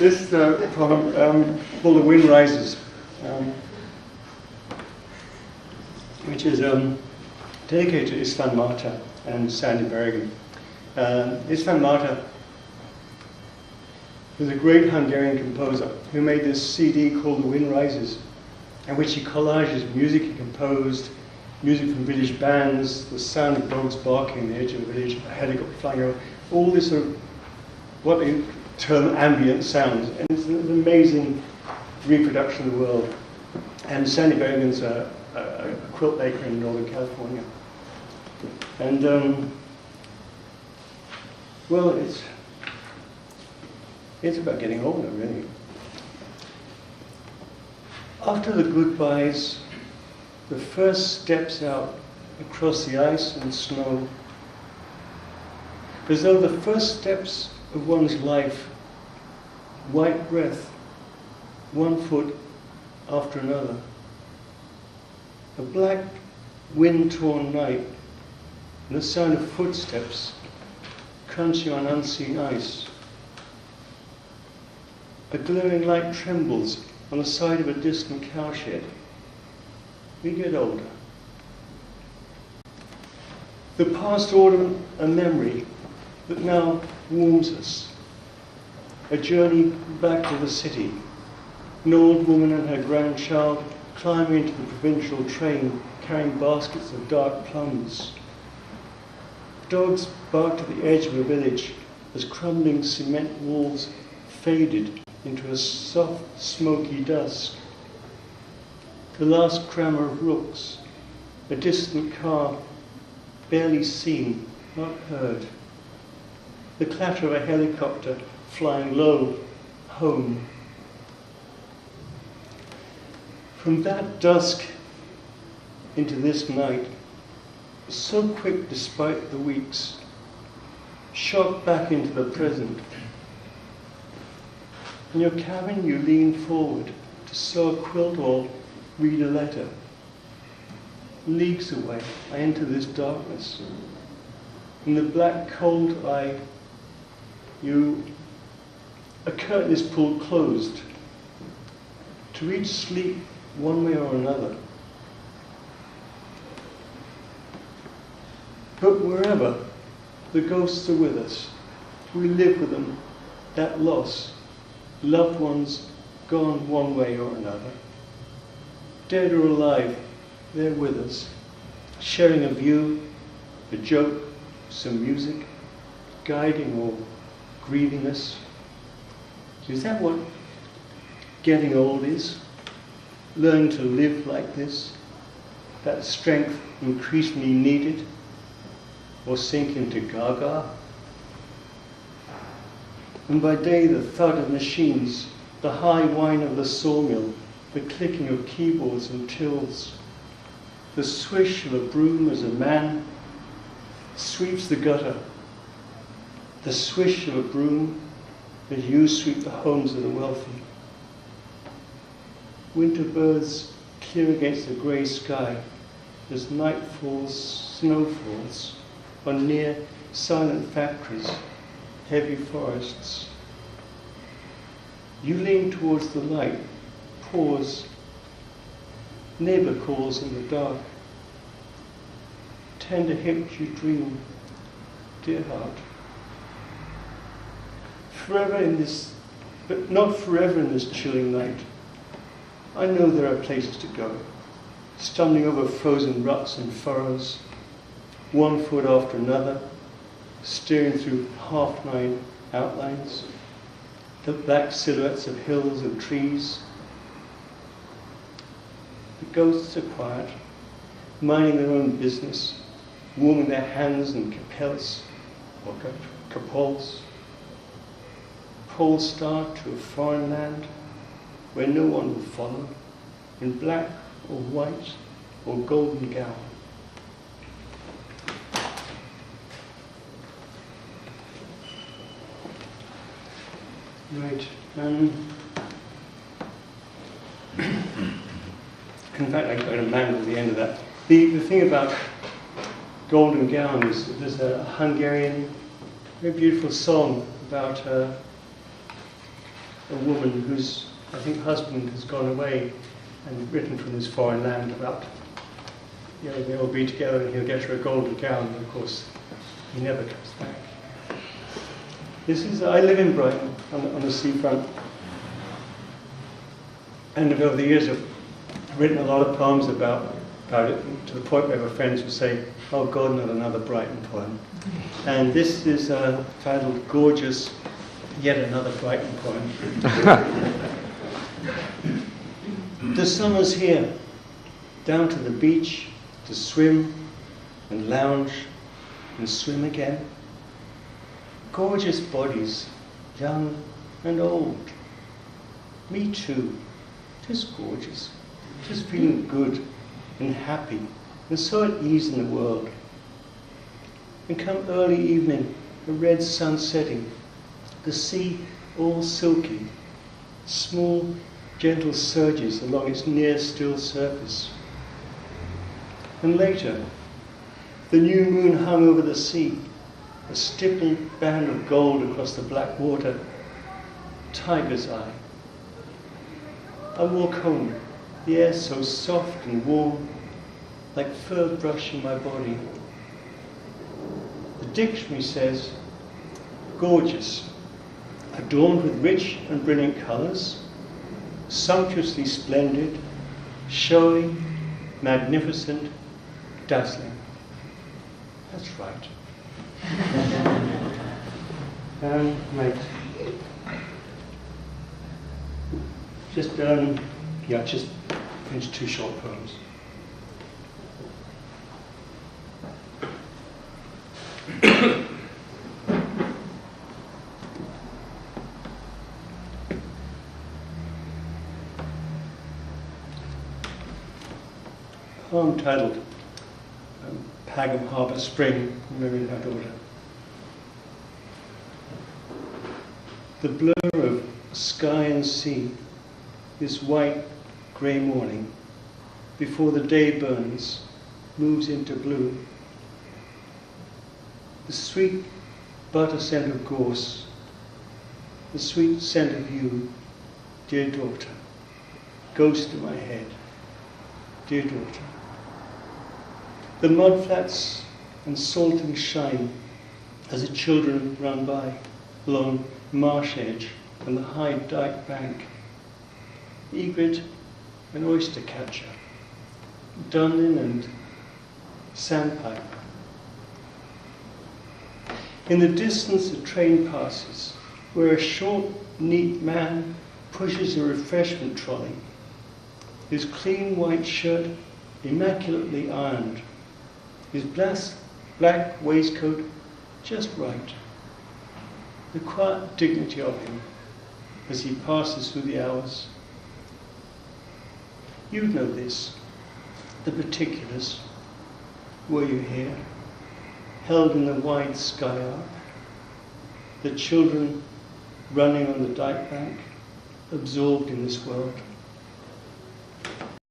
This poem called The Wind Rises, which is dedicated to István Marta and Sandy Berrigan. István Marta was a great Hungarian composer who made this CD called The Wind Rises, in which he collages music he composed, music from village bands, the sound of dogs barking on the edge of the village, a helicopter flying over, all this sort of what they term ambient sounds. And it's an amazing reproduction of the world. And Sandy Berrigan's a quilt maker in Northern California. And well, it's about getting older, really. After the goodbyes, the first steps out across the ice and snow, as though the first steps of one's life, white breath, one foot after another. A black, wind-torn night, and the sound of footsteps crunching on unseen ice. A glowing light trembles on the side of a distant cowshed. We get older. The past autumn, a memory that now warms us. A journey back to the city. An old woman and her grandchild climbing into the provincial train carrying baskets of dark plums. Dogs barked at the edge of a village as crumbling cement walls faded into a soft, smoky dusk. The last clamor of rooks, a distant car, barely seen, not heard. The clatter of a helicopter flying low, home. From that dusk into this night, so quick despite the weeks, shot back into the present. In your cabin you lean forward to sew a quilt or read a letter. Leagues away, I enter this darkness. In the black cold eye, a curtain is pulled closed. To reach sleep one way or another. But wherever, the ghosts are with us. We live with them, that loss. Loved ones gone one way or another. Dead or alive, they're with us. Sharing a view, a joke, some music, guiding or grieving us. Is that what getting old is? Learning to live like this? That strength increasingly needed? Or sink into gaga? And by day the thud of machines, the high whine of the sawmill, the clicking of keyboards and tills, the swish of a broom as a man sweeps the gutter, the swish of a broom as you sweep the homes of the wealthy. Winter birds clear against the grey sky as night falls, snow falls on near silent factories, heavy forests. You lean towards the light, pause. Neighbour calls in the dark. Tender hips you dream, dear heart. Forever in this, but not forever in this chilling night. I know there are places to go, stumbling over frozen ruts and furrows, one foot after another, steering through half-night outlines, the black silhouettes of hills and trees. The ghosts are quiet, minding their own business, warming their hands and capels or capoles. Pole star to a foreign land where no one will follow, in black or white or golden gown. Right. In fact, I got a mangle at the end of that. The thing about Golden Gown is that there's a Hungarian, very beautiful song about a a woman whose, I think, husband has gone away and written from this foreign land about, they'll be together and he'll get her a golden gown, and of course he never comes back. I live in Brighton on the seafront, and over the years I've written a lot of poems about it, to the point where my friends would say, "Oh God, not another Brighton poem." And this is titled "Gorgeous, Yet Another Brighton Poem." The summer's here, down to the beach to swim and lounge and swim again. Gorgeous bodies, young and old. Me too, just gorgeous, just feeling good and happy and so at ease in the world. And come early evening, the red sun setting, the sea all silky, small gentle surges along its near still surface. And later, the new moon hung over the sea, a stippled band of gold across the black water, tiger's eye. I walk home, the air so soft and warm, like fur brushing my body. The dictionary says, gorgeous, adorned with rich and brilliant colours, sumptuously splendid, showy, magnificent, dazzling. That's right. Right. Just finish 2 short poems. Poem titled Pagham Harbour Spring, remembering my daughter. The blur of sky and sea, this white grey morning, before the day burns, moves into blue. The sweet butter scent of gorse, the sweet scent of you, dear daughter, ghost in my head, dear daughter. The mudflats and salting shine as the children run by along marsh edge and the high dyke bank. Egret and oyster catcher, dunlin and sandpiper. In the distance a train passes, where a short, neat man pushes a refreshment trolley, his clean white shirt immaculately ironed, his black waistcoat just right. The quiet dignity of him as he passes through the hours. You'd know this, the particulars, were you here, held in the wide sky arc, the children running on the dyke bank, absorbed in this world.